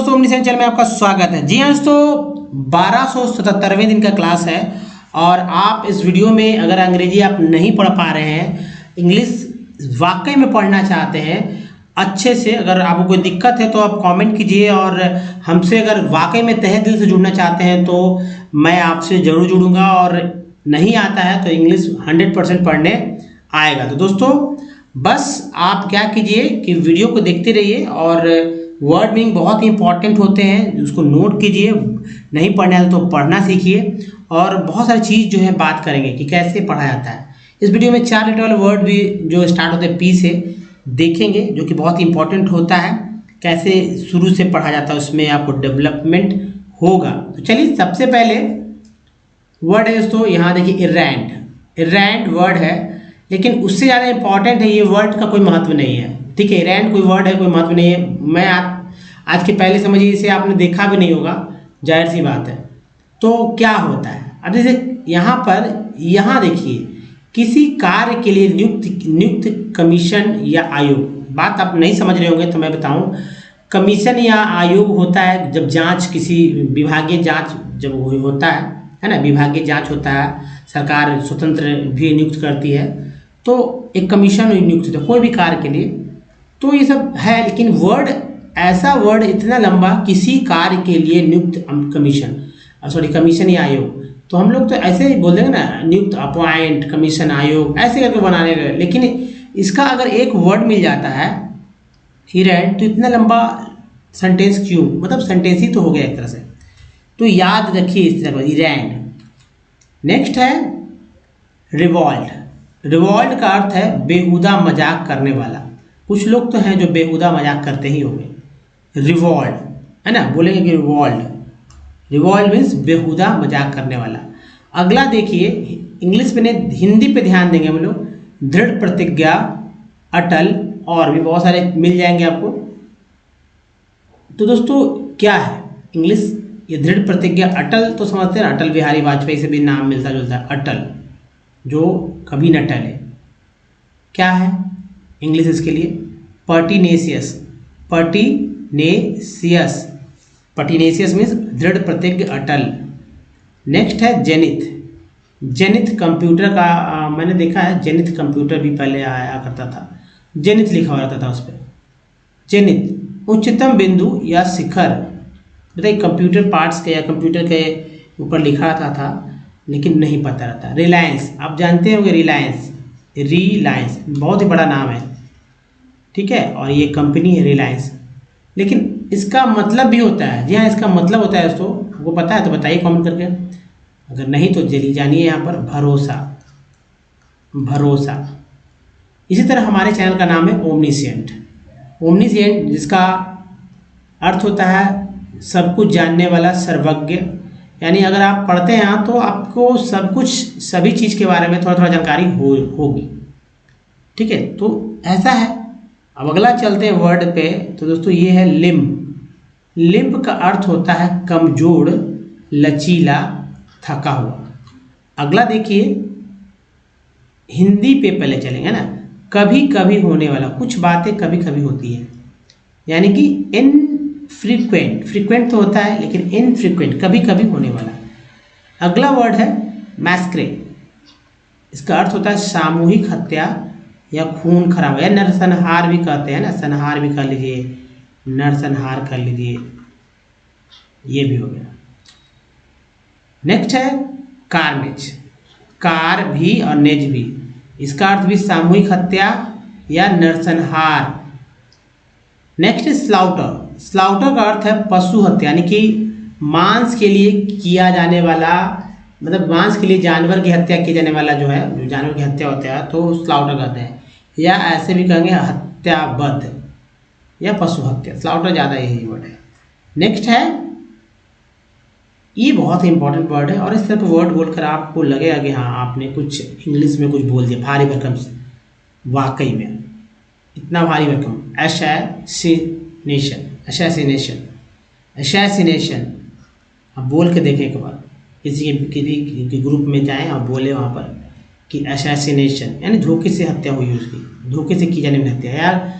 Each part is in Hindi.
दोस्तों ओमनीसेंट चैनल में आपका स्वागत है। जी हाँ दोस्तों, 1277वें दिन का क्लास है और आप इस वीडियो में अगर अंग्रेजी आप नहीं पढ़ पा रहे हैं, इंग्लिश वाकई में पढ़ना चाहते हैं अच्छे से, अगर आपको कोई दिक्कत है तो आप कमेंट कीजिए और हमसे अगर वाकई में तहे दिल से जुड़ना चाहते हैं तो मैं आपसे ज़रूर जुड़ूंगा और नहीं आता है तो इंग्लिश 100% पढ़ने आएगा। तो दोस्तों बस आप क्या कीजिए कि वीडियो को देखते रहिए और वर्ड मीनिंग बहुत ही इंपॉर्टेंट होते हैं, उसको नोट कीजिए। नहीं पढ़ना है तो पढ़ना सीखिए और बहुत सारी चीज़ जो है बात करेंगे कि कैसे पढ़ा जाता है। इस वीडियो में 4 लेटर वाले वर्ड भी जो स्टार्ट होते हैं पी से देखेंगे, जो कि बहुत इंपॉर्टेंट होता है, कैसे शुरू से पढ़ा जाता है, उसमें आपको डेवलपमेंट होगा। तो चलिए सबसे पहले वर्ड है दोस्तों, यहाँ देखिए इरेंट। इरेंट वर्ड है लेकिन उससे ज़्यादा इंपॉर्टेंट है, ये वर्ड का कोई महत्व नहीं है। ठीक है, इरेंट कोई वर्ड है, कोई महत्व नहीं है। मैं आज के पहले समझिए, इसे आपने देखा भी नहीं होगा, जाहिर सी बात है। तो क्या होता है, अब जैसे यहाँ देखिए, किसी कार्य के लिए नियुक्त कमीशन या आयोग। बात आप नहीं समझ रहे होंगे तो मैं बताऊं, कमीशन या आयोग होता है जब जांच, किसी विभागीय जांच जब होता है ना, विभागीय जांच होता है, सरकार स्वतंत्र भी नियुक्त करती है तो एक कमीशन नियुक्त होता है कोई भी कार्य के लिए। तो ये सब है, लेकिन वर्ड ऐसा वर्ड इतना लंबा, किसी कार्य के लिए नियुक्त कमीशन, कमीशन या आयोग, तो हम लोग तो ऐसे ही बोल देंगे ना, नियुक्त, अपॉइंट, कमीशन, आयोग, ऐसे करके बनाने लगे। लेकिन इसका अगर एक वर्ड मिल जाता है इरेंट, तो इतना लंबा सेंटेंस क्यों, मतलब सेंटेंस ही तो हो गया एक तरह से। तो याद रखिए इस तरह इरेंट। नेक्स्ट है रिवॉल्ट। रिवॉल्ट का अर्थ है बेहुदा मजाक करने वाला। कुछ लोग तो हैं जो बेहुदा मजाक करते ही होंगे। रिवॉल्ट है ना, बोलेंगे कि रिवॉल्ट मीन्स बेहुदा मजाक करने वाला। अगला देखिए, इंग्लिश पे नहीं हिंदी पे ध्यान देंगे हम लोग। दृढ़ प्रतिज्ञा, अटल, और भी बहुत सारे मिल जाएंगे आपको। तो दोस्तों क्या है इंग्लिश, ये दृढ़ प्रतिज्ञा, अटल तो समझते हैं ना, अटल बिहारी वाजपेयी से भी नाम मिलता जुलता है, अटल जो कभी न टले। क्या है इंग्लिश इसके लिए, पर्टिनेसियस। पर्टिनेसियस, पर्टिनेसियस मीन्स दृढ़ प्रतिज्ञ, अटल। नेक्स्ट है जेनिथ। जेनिथ कंप्यूटर का मैंने देखा है, जेनिथ कंप्यूटर भी पहले आया करता था, जेनिथ लिखा हुआ रहता था उस पर। जेनिथ उच्चतम बिंदु या शिखर। बताइए, कंप्यूटर पार्ट्स के या कंप्यूटर के ऊपर लिखा रहता था लेकिन नहीं पता रहता। रिलायंस, आप जानते होंगे, रिलायंस, रिलायंस बहुत ही बड़ा नाम है, ठीक है, और ये कंपनी है रिलायंस। लेकिन इसका मतलब भी होता है, जी हाँ, इसका मतलब होता है दोस्तों, आपको पता है तो बताइए कमेंट करके, अगर नहीं तो जल्दी जानिए। यहाँ पर भरोसा, भरोसा। इसी तरह हमारे चैनल का नाम है ओमनीसेंट। ओमनीसेंट जिसका अर्थ होता है सब कुछ जानने वाला, सर्वज्ञ। यानी अगर आप पढ़ते हैं तो आपको सब कुछ, सभी चीज़ के बारे में थोड़ा थोड़ा जानकारी होगी। ठीक है, तो ऐसा है। अब अगला चलते हैं वर्ड पे। तो दोस्तों ये है लिम्ब। लिम्ब का अर्थ होता है कमजोर, लचीला, थका हुआ। अगला देखिए, हिंदी पे पहले चलेंगे ना, कभी कभी होने वाला। कुछ बातें कभी कभी होती है, यानी कि इनफ्रीक्वेंट। फ्रीक्वेंट तो होता है लेकिन इनफ्रीक्वेंट, कभी कभी होने वाला। अगला वर्ड है मैस्क्रेड। इसका अर्थ होता है सामूहिक हत्या या खून खराबा, या नरसंहार भी कहते हैं ना, संहार भी कर लीजिए, नरसंहार कर लीजिए, ये भी हो गया। नेक्स्ट है कारनेज। कार भी और नेज भी, इसका अर्थ भी सामूहिक हत्या या नरसंहार। नेक्स्ट है स्लाउटर। स्लाउटर का अर्थ है पशु हत्या, यानी कि मांस के लिए किया जाने वाला, मतलब मांस के लिए जानवर की हत्या की जाने वाला जो है, जो जानवर की हत्या होता है तो स्लाउटर कहते हैं, या ऐसे भी कहेंगे हत्याबद्ध या पशु हत्या। स्लाउटर ज़्यादा यही वर्ड है। नेक्स्ट है, ये बहुत ही इंपॉर्टेंट वर्ड है और इस तरह वर्ड बोलकर आपको लगेगा कि हाँ आपने कुछ इंग्लिश में कुछ बोल दिया, भारी भरकम से। वाकई में इतना भारी भरकम, असैसिनेशन, असैसिनेशन, असैसिनेशन। आप बोल के देखें एक बार, किसी के ग्रुप में जाएं और बोले वहाँ पर कि असैसिनेशन, यानी धोखे से हत्या हुई उसकी, धोखे से की जाने वाली हत्या। यार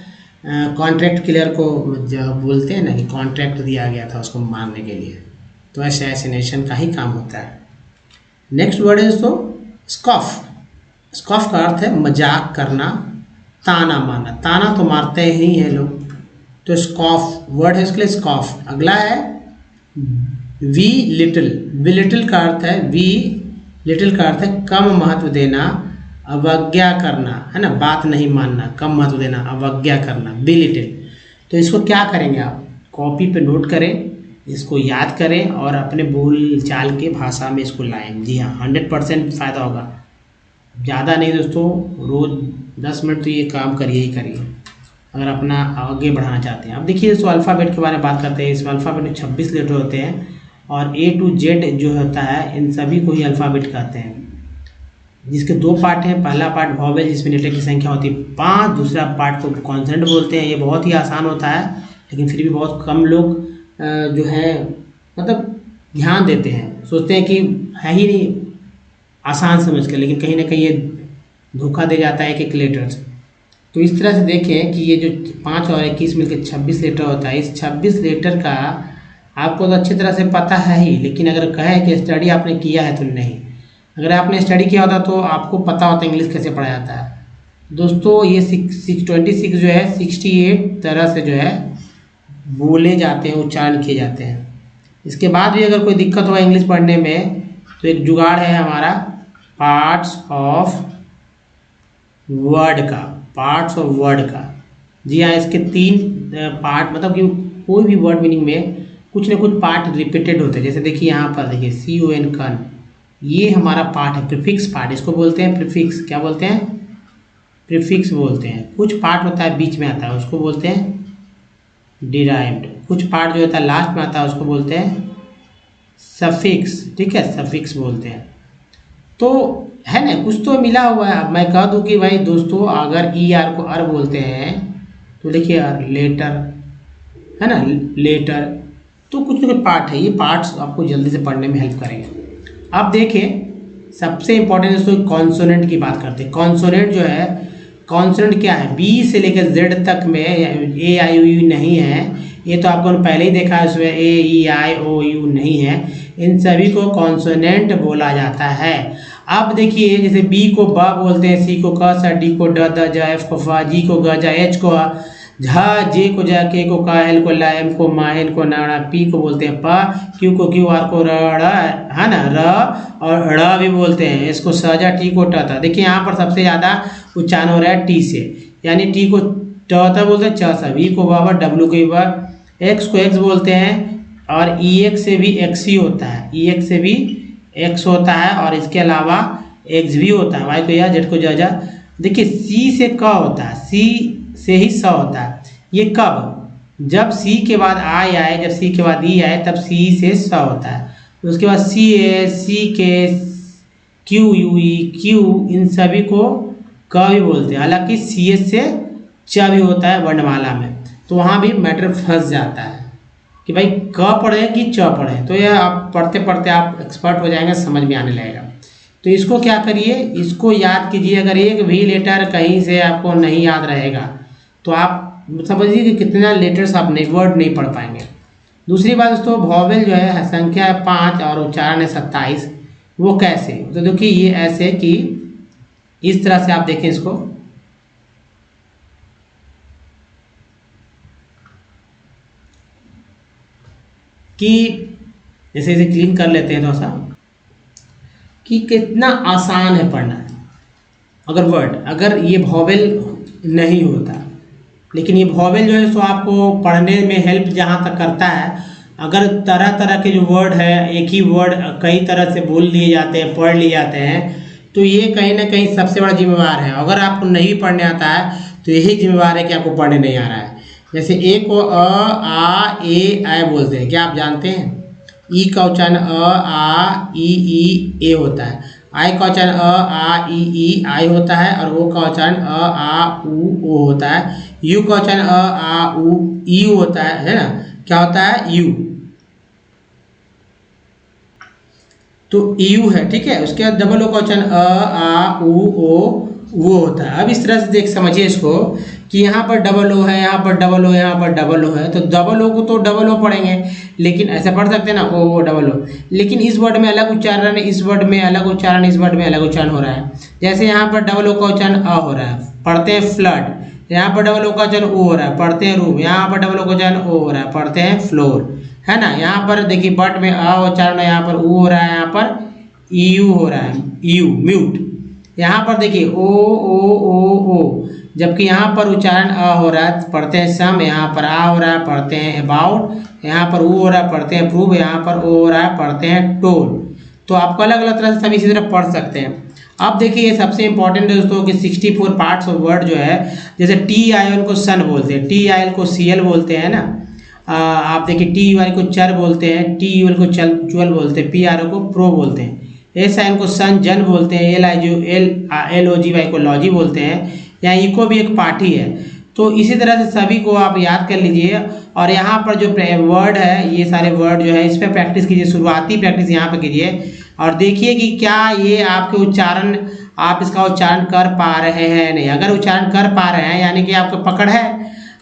कॉन्ट्रैक्ट किलर को जो बोलते हैं ना कि कॉन्ट्रैक्ट दिया गया था उसको मारने के लिए, तो असैसिनेशन का ही काम होता है। नेक्स्ट वर्ड है दोस्तों स्कॉफ। स्कॉफ का अर्थ है मजाक करना, ताना मारना। ताना तो मारते ही हैं लोग, तो स्कॉफ वर्ड है इसके लिए स्कॉफ। अगला है वी लिटिल। वी लिटिल का अर्थ है कम महत्व देना, अवज्ञा करना, है ना, बात नहीं मानना, कम महत्व देना, अवज्ञा करना, वी लिटिल। तो इसको क्या करेंगे आप, कॉपी पे नोट करें, इसको याद करें और अपने बोल चाल के भाषा में इसको लाएं। जी हाँ, 100% फ़ायदा होगा। ज़्यादा नहीं दोस्तों, रोज़ 10 मिनट तो ये काम करिए ही करिए अगर अपना आगे बढ़ाना चाहते हैं। अब देखिए दोस्तों अल्फ़ाबेट के बारे में बात करते हैं। इसमें अल्फ़ाबेट में 26 लेटर होते हैं और A to Z जो होता है इन सभी को ही अल्फ़ाबेट कहते हैं, जिसके 2 पार्ट हैं। पहला पार्ट वॉवेल जिसमें लेटर की संख्या होती है 5, दूसरा पार्ट को कॉन्सोनेंट बोलते हैं। ये बहुत ही आसान होता है, लेकिन फिर भी बहुत कम लोग जो है मतलब ध्यान देते हैं, सोचते हैं कि है ही नहीं आसान समझ कर, लेकिन कहीं ना कहीं ये धोखा दे जाता है एक लेटर्स। तो इस तरह से देखें कि ये जो 5 और 21 मिलकर 26 लेटर होता है, इस 26 लेटर का आपको तो अच्छी तरह से पता है ही, लेकिन अगर कहे कि स्टडी आपने किया है तो नहीं। अगर आपने स्टडी किया होता तो आपको पता होता इंग्लिश कैसे पढ़ा जाता है। दोस्तों ये 26 जो है 68 तरह से जो है बोले जाते हैं, उच्चारण किए जाते हैं। इसके बाद भी अगर कोई दिक्कत हुआ इंग्लिश पढ़ने में तो एक जुगाड़ है हमारा पार्ट्स ऑफ वर्ड का। जी हाँ, इसके 3 पार्ट, मतलब कि कोई भी वर्ड मीनिंग में कुछ ना कुछ पार्ट रिपीटेड होते हैं। जैसे देखिए यहाँ पर देखिए CON कन, ये हमारा पार्ट है, प्रीफिक्स पार्ट, इसको बोलते हैं प्रीफिक्स। क्या बोलते हैं? प्रीफिक्स बोलते हैं। कुछ पार्ट होता है बीच में आता है, उसको बोलते हैं डिराइव्ड। कुछ पार्ट जो होता है लास्ट में आता है उसको बोलते हैं सफिक्स। ठीक है, सफिक्स बोलते हैं। तो है ना, कुछ तो मिला हुआ है। अब मैं कह दूं कि भाई दोस्तों अगर ER को अर बोलते हैं तो देखिए अर लेटर, है ना, लेटर, तो कुछ ना कुछ पार्ट है। ये पार्ट्स आपको जल्दी से पढ़ने में हेल्प करेंगे। अब देखें सबसे इंपॉर्टेंट दोस्तों कॉन्सोनेंट की बात करते हैं। कॉन्सोनेंट जो है, कॉन्सोनेंट क्या है, B से लेकर Z तक में A I O U नहीं है, ये तो आपको पहले ही देखा है, उसमें A E I O U नहीं है। इन सभी को कॉन्सोनेंट बोला जाता है। अब देखिए जैसे B को ब बोलते हैं, C को क, स, D को ड, द, ज, F को फ, G को ग, ज, H को झ, J को ज, K को क, L को ल, M को म, N को न, P को बोलते हैं प, Q को क्यू, R को र, है ना, र, और ड़ भी बोलते हैं इसको स, ज, T को ट, त। देखिए यहाँ पर सबसे ज़्यादा उच्चारण हो रहा है T से, यानी T को ट त बोलते हैं, च स, V को व, W को व, X को X बोलते हैं, और EX से भी X ही होता है, EX से भी X होता है, और इसके अलावा X भी होता है, Y को या, Z को जा। देखिए C से क होता है, C से ही स होता है। ये कब, जब C के बाद I आए, जब C के बाद E आए, तब C से स होता है। उसके बाद C के Q U E Q, इन सभी को क भी बोलते हैं। हालांकि CS से च भी होता है वर्णमाला में, तो वहाँ भी मैटर फंस जाता है कि भाई क पढ़े कि च पढ़े। तो यह आप पढ़ते पढ़ते आप एक्सपर्ट हो जाएंगे, समझ में आने लगेगा। तो इसको क्या करिए, इसको याद कीजिए। अगर एक भी लेटर कहीं से आपको नहीं याद रहेगा तो आप समझिए कि कितना लेटर्स आप वर्ड नहीं पढ़ पाएंगे। दूसरी बात दोस्तों, वॉवेल जो है संख्या है 5 और उच्चारण है 27। वो कैसे, तो देखिए ये ऐसे कि इस तरह से आप देखें इसको, कि जैसे इसे क्लीन कर लेते हैं थोड़ा सा, कि कितना आसान है पढ़ना। अगर वर्ड, अगर ये वॉवेल नहीं होता, लेकिन ये वॉवेल जो है सो आपको पढ़ने में हेल्प जहाँ तक करता है। अगर तरह तरह के जो वर्ड है, एक ही वर्ड कई तरह से बोल लिए जाते हैं, पढ़ लिए जाते हैं, तो ये कहीं ना कहीं सबसे बड़ा जिम्मेवार है। अगर आपको नहीं पढ़ने आता है तो यही जिम्मेवार है कि आपको पढ़ने नहीं आ रहा है। जैसे ए को अ, आ, ए, ऐ बोलते हैं, क्या आप जानते हैं? ई का उच्चारण अ, आ, ई, ए होता है। आई का उच्चारण अ, आ, ई, आई होता है, और ओ का उच्चारण अ, आ, उ, ओ होता है। यू का उच्चारण अ, आ, उ, यू होता है ना, क्या होता है? यू। तो यू है, ठीक है। उसके बाद डबल ओ का उच्चारण अ, आ, उ, ओ, वो होता है। अब इस तरह से देख समझिए इसको कि यहाँ पर डबल ओ है, यहाँ पर डबल ओ, यहाँ पर डबल ओ है, तो डबल ओ को तो डबल ओ पढ़ेंगे, लेकिन ऐसे पढ़ सकते हैं ना ओ डबल ओ। लेकिन इस वर्ड में अलग उच्चारण, इस वर्ड में अलग उच्चारण, इस वर्ड में अलग उच्चारण हो रहा है। जैसे यहाँ पर डबल ओ का उच्चारण अ हो रहा है, पढ़ते हैं फ्लड। यहाँ पर डबल ओ का उच्चारण ओ हो रहा है, पढ़ते हैं रूम। यहाँ पर डबल ओ का उच्चारण ओ हो रहा है, पढ़ते हैं फ्लोर, है ना। यहाँ पर देखिए बट में अ उच्चारण है, यहाँ पर ऊ हो रहा है, यहाँ पर यू हो रहा है, यू म्यूट। यहाँ पर देखिए ओ ओ ओ ओ, जबकि यहाँ पर उच्चारण अ हो रहा है, पढ़ते हैं सम। यहाँ पर आ हो रहा है, पढ़ते हैं अबाउट। यहाँ पर ऊ हो रहा है, पढ़ते हैं प्रूव। यहाँ पर ओ हो रहा है, पढ़ते हैं टोल। तो आपको अलग अलग तरह से सब इसी तरह पढ़ सकते हैं। अब देखिए ये सबसे इंपॉर्टेंट दोस्तों कि 64 पार्ट्स ऑफ वर्ड जो है, जैसे टी आई एल को सन बोलते हैं, टी आई एल को सी एल बोलते हैं ना। आप देखिए टी यू आई को चर बोलते हैं, टी यू एल को चुअल बोलते हैं, पी आर ओ को प्रो बोलते हैं, एस आई एन को सन जन बोलते हैं, एल ओ जी वाई को लॉजी बोलते हैं। यहाँ इको भी एक पार्टी है। तो इसी तरह से सभी को आप याद कर लीजिए। और यहाँ पर जो वर्ड है, ये सारे वर्ड जो है इस पर प्रैक्टिस कीजिए, शुरुआती प्रैक्टिस यहाँ पर कीजिए और देखिए कि क्या ये आपके उच्चारण, आप इसका उच्चारण कर पा रहे हैं नहीं। अगर उच्चारण कर पा रहे हैं यानी कि आपको पकड़ है।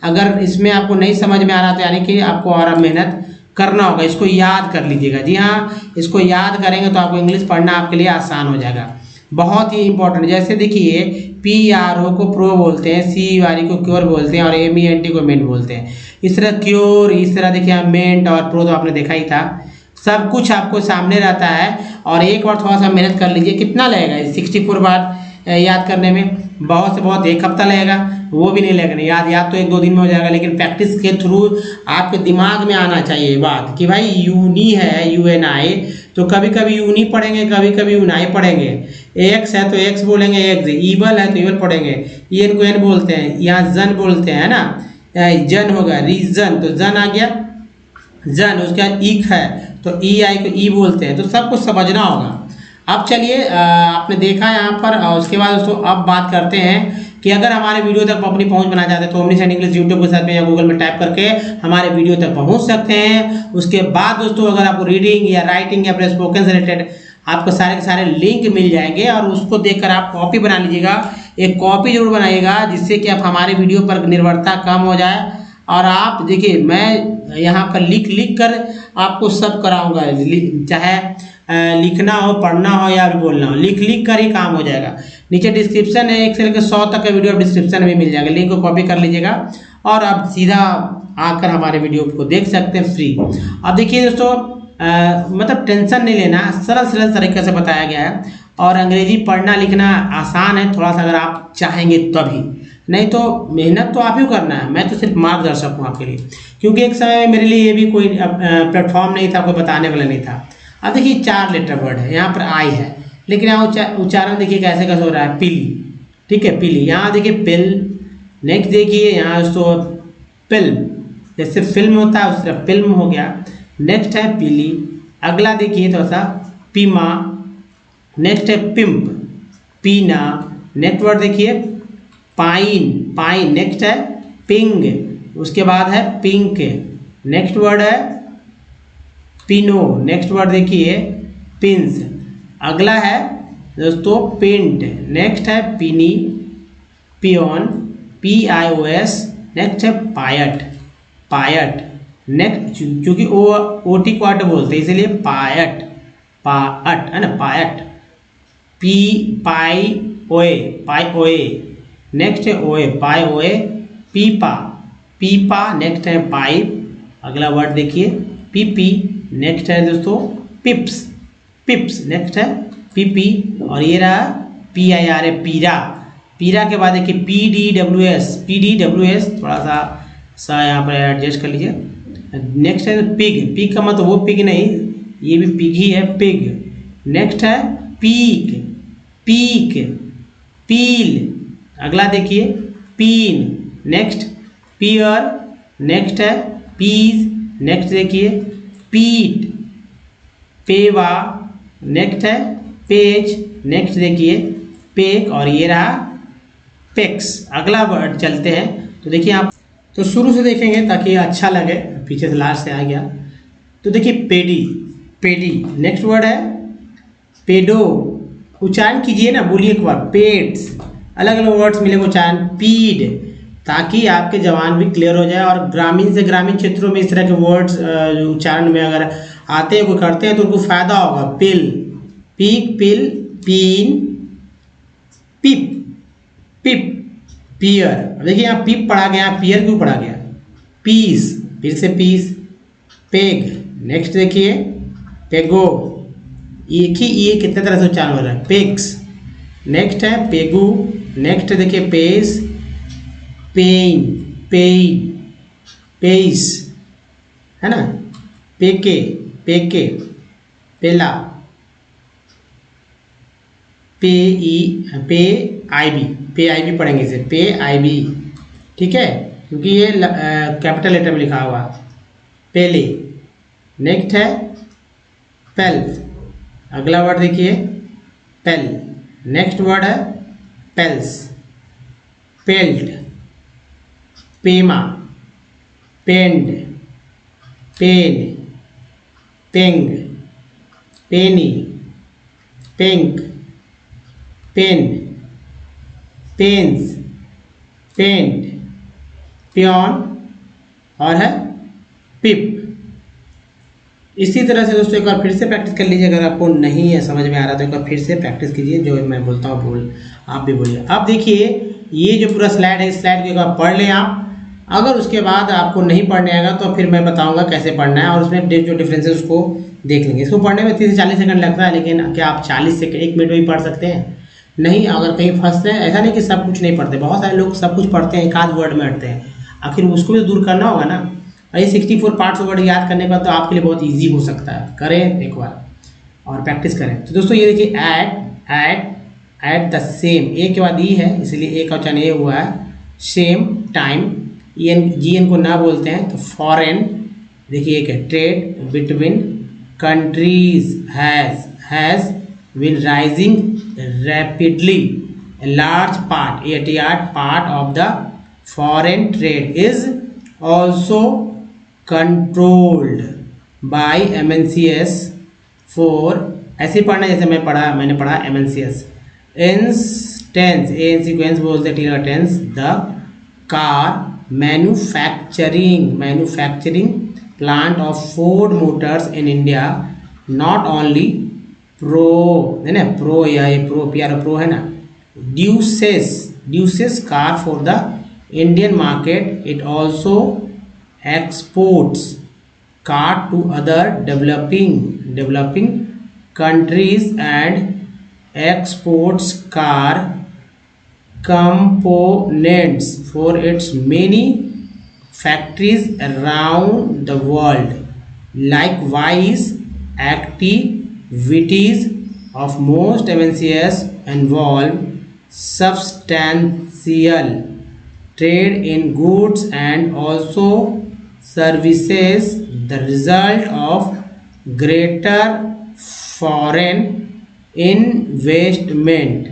अगर इसमें आपको नहीं समझ में आ रहा तो यानी कि आपको और मेहनत करना होगा। इसको याद कर लीजिएगा। जी हाँ, इसको याद करेंगे तो आपको इंग्लिश पढ़ना आपके लिए आसान हो जाएगा। बहुत ही इंपॉर्टेंट। जैसे देखिए पी आर ओ को प्रो बोलते हैं, सी वारी को क्योर बोलते हैं और एम ई एन टी को मेंट बोलते हैं। इस तरह क्योर, इस तरह देखिए मेंट और प्रो तो आपने देखा ही था। सब कुछ आपको सामने रहता है। और एक बार थोड़ा सा मेहनत कर लीजिए। कितना लगेगा 64 बार याद करने में? बहुत से बहुत 1 हफ्ता लगेगा, वो भी नहीं लगेगा। याद तो 1-2 दिन में हो जाएगा, लेकिन प्रैक्टिस के थ्रू आपके दिमाग में आना चाहिए बात कि भाई यूनी है, यू एन आई, तो कभी कभी यूनी पढ़ेंगे, कभी कभी यूनाई पढ़ेंगे। एक्स है तो एक्स बोलेंगे एक्स, ईवल है तो ईवल पढ़ेंगे। एन को एन बोलते हैं, यहाँ जन बोलते हैं ना, जन होगा रीजन, तो जन आ गया जन। उसके बाद ईक है तो ई आई को ई बोलते हैं। तो सब कुछ समझना होगा। अब चलिए आपने देखा यहाँ पर, और उसके बाद दोस्तों अब बात करते हैं कि अगर हमारे वीडियो तक अपनी पहुंच बना चाहते हैं तो ओमनीसेंट इंग्लिश यूट्यूब के साथ में या गूगल में टाइप करके हमारे वीडियो तक पहुंच सकते हैं। उसके बाद दोस्तों अगर आपको रीडिंग या राइटिंग या फिर स्पोकन से रिलेटेड आपको सारे के सारे लिंक मिल जाएंगे और उसको देखकर आप कॉपी बना लीजिएगा। एक कॉपी जरूर बनाइएगा जिससे कि आप हमारे वीडियो पर निर्भरता कम हो जाए। और आप देखिए मैं यहाँ पर लिख कर आपको सब कराऊंगा, चाहे लिखना हो, पढ़ना हो या बोलना हो, लिख कर ही काम हो जाएगा। नीचे डिस्क्रिप्शन है, 1 से लेकर 100 तक का वीडियो डिस्क्रिप्शन में मिल जाएगा, लिंक को कॉपी कर लीजिएगा और आप सीधा आकर हमारे वीडियो को देख सकते हैं फ्री। अब देखिए दोस्तों मतलब टेंशन नहीं लेना, सरल तरीके से बताया गया है। और अंग्रेजी पढ़ना लिखना आसान है थोड़ा सा, अगर आप चाहेंगे तभी, नहीं तो मेहनत तो आप ही करना है। मैं तो सिर्फ मार्गदर्शक हूँ आपके लिए, क्योंकि एक समय में मेरे लिए ये भी कोई प्लेटफॉर्म नहीं था, कोई बताने वाला नहीं था। अब देखिए 4 लेटर वर्ड है, यहाँ पर आई है, लेकिन यहाँ उच्चारण देखिए कैसे कैसे हो रहा है, पीली, ठीक है पीली। यहाँ देखिए पिल, नेक्स्ट देखिए यहाँ दोस्तों फिल्म, जैसे फिल्म होता है उस तरह फिल्म हो गया। नेक्स्ट है पीली। अगला देखिए थोड़ा सा पीमा, नेक्स्ट है पिम्प, पीना। नेक्स्ट वर्ड देखिए पाइन, पाइन। नेक्स्ट है पिंग, उसके बाद है पिंक। नेक्स्ट वर्ड है पिनो। नेक्स्ट वर्ड देखिए पिंस। अगला है दोस्तों पेंट। नेक्स्ट है पिनी, पियोन, PIOS। नेक्स्ट है पायट, पायट। नेक्स्ट क्योंकि ओ टी को अट बोलते हैं इसलिए पायट, पाअट है ना, पायट। पाई ओए, पाई ओए। नेक्स्ट है ओए, पाई ओए। पीपा, पीपा। नेक्स्ट है पाइप। अगला वर्ड देखिए पीपी। नेक्स्ट है दोस्तों पिप्स, पिप्स। नेक्स्ट है पीपी। और ये रहा PIRA, पीरा। पीरा के बाद देखिए PDWS, PDWS थोड़ा सा यहाँ पर एडजस्ट कर लीजिए। नेक्स्ट है पिग, पिग का मतलब वो पिग नहीं, ये भी पिग ही है, पिग। नेक्स्ट है पीक, पीक, पील। अगला देखिए पीन। नेक्स्ट पियर। नेक्स्ट है पीज। नेक्स्ट देखिए पीट, पेवा। नेक्स्ट है पेज। नेक्स्ट देखिए पेक। और ये रहा पेक्स। अगला वर्ड चलते हैं तो देखिए आप तो शुरू से देखेंगे ताकि अच्छा लगे, पीछे से लास्ट से आ गया। तो देखिए पेडी, पेडी। नेक्स्ट वर्ड है पेडो। उच्चारण कीजिए ना, बोलिए एक बार, पेड्स। अलग अलग वर्ड्स मिलेंगे उच्चारण। पीड, ताकि आपके जवान भी क्लियर हो जाए। और ग्रामीण से ग्रामीण क्षेत्रों में इस तरह के वर्ड्स उच्चारण में अगर आते हैं, कोई करते हैं तो उनको फायदा होगा। पिल, पीक, पिल, पीन, पिप, पिप, पियर। देखिए यहाँ पिप पढ़ा गया, पियर क्यों पढ़ा गया? पीस, फिर से पीस। पेग, नेक्स्ट देखिए पेगो, एक ही ये कितने तरह से उच्चारण हो रहा है, पेग्स। नेक्स्ट है पेगू, नेक्स्ट देखिए पेस, पेन, पेन, पेस, है ना, पेके, पेके, पेला, पे आई बी, पे आई बी पढ़ेंगे इसे, पे आई बी, ठीक है, क्योंकि ये कैपिटल लेटर में लिखा हुआ। पेले, नेक्स्ट है पेल, अगला वर्ड देखिए पेल। नेक्स्ट वर्ड है पेल्स, पेल्ट, पेमा, पेंड, पेन, पेंग, पेनी, पेंक, पेन, पेन्स, पेंट, पियोन और है पिप। इसी तरह से दोस्तों एक बार फिर से प्रैक्टिस कर लीजिए। अगर आपको नहीं है समझ में आ रहा तो एक बार फिर से प्रैक्टिस कीजिए, जो मैं बोलता हूँ बोल आप भी बोलिए। अब देखिए ये जो पूरा स्लाइड है, इस स्लाइड को एक बार पढ़ लें आप। अगर उसके बाद आपको नहीं पढ़ने आएगा तो फिर मैं बताऊंगा कैसे पढ़ना है, और उसमें जो डिफरेंसेस उसको देख लेंगे। इसको पढ़ने में 30 से 40 सेकंड लगता है, लेकिन क्या आप 40 सेकंड 1 मिनट में भी पढ़ सकते हैं? नहीं। अगर कहीं फंसते हैं, ऐसा नहीं कि सब कुछ नहीं पढ़ते, बहुत सारे लोग सब कुछ पढ़ते हैं, एक आध वर्ड में अटते हैं, आखिर उसको भी दूर करना होगा ना। और ये 64 पार्ट्स वर्ड याद करने का तो आपके लिए बहुत ईजी हो सकता है। करें एक बार और प्रैक्टिस करें। तो दोस्तों ये देखिए एट द सेम, ए के बाद ई है इसलिए ए का उच्चारण ए हुआ है। सेम टाइम, जी एन को ना बोलते हैं तो फॉरेन। देखिए एक है trade between countries has been rising rapidly. A large part, 88 part of the foreign trade is also controlled by MNCs for, ऐसे पढ़ना जैसे मैंने पढ़ा MNCs। Instance, A in sequence बोलते clear tense, the car manufacturing plant of Ford Motors in India not only है ना, प्रो या ये प्रो प्रो है ना, ड्यूसेस car for the Indian market, it also exports car to other developing countries and exports car components for its many factories around the world. Likewise, activities of most MNCs involve substantial trade in goods and also services, the result of greater foreign investment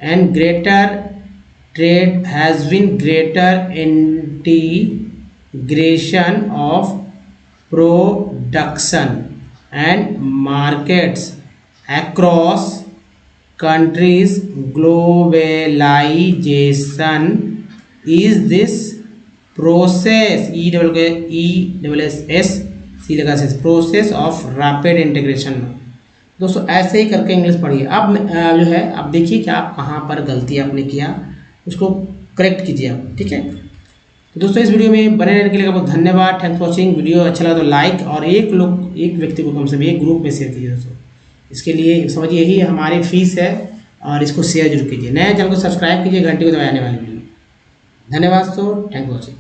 and greater trade has been greater integration of production and markets across countries. Globalization is this process, process of rapid integration। दोस्तों ऐसे ही करके इंग्लिश पढ़िए। अब जो है अब देखिए कि आप कहाँ पर गलती आपने किया, उसको करेक्ट कीजिए आप, ठीक है। तो दोस्तों इस वीडियो में बने रहने के लिए बहुत धन्यवाद। Thanks for watching. वीडियो अच्छा लगा तो लाइक और एक व्यक्ति को कम से कम एक ग्रुप में शेयर कीजिए दोस्तों। इसके लिए समझिए यही हमारी फीस है, और इसको शेयर जरूर कीजिए। नए चैनल को सब्सक्राइब कीजिए, घंटी को दबाने वाली वीडियो। धन्यवाद दोस्तों, थैंक्स फॉर वॉचिंग।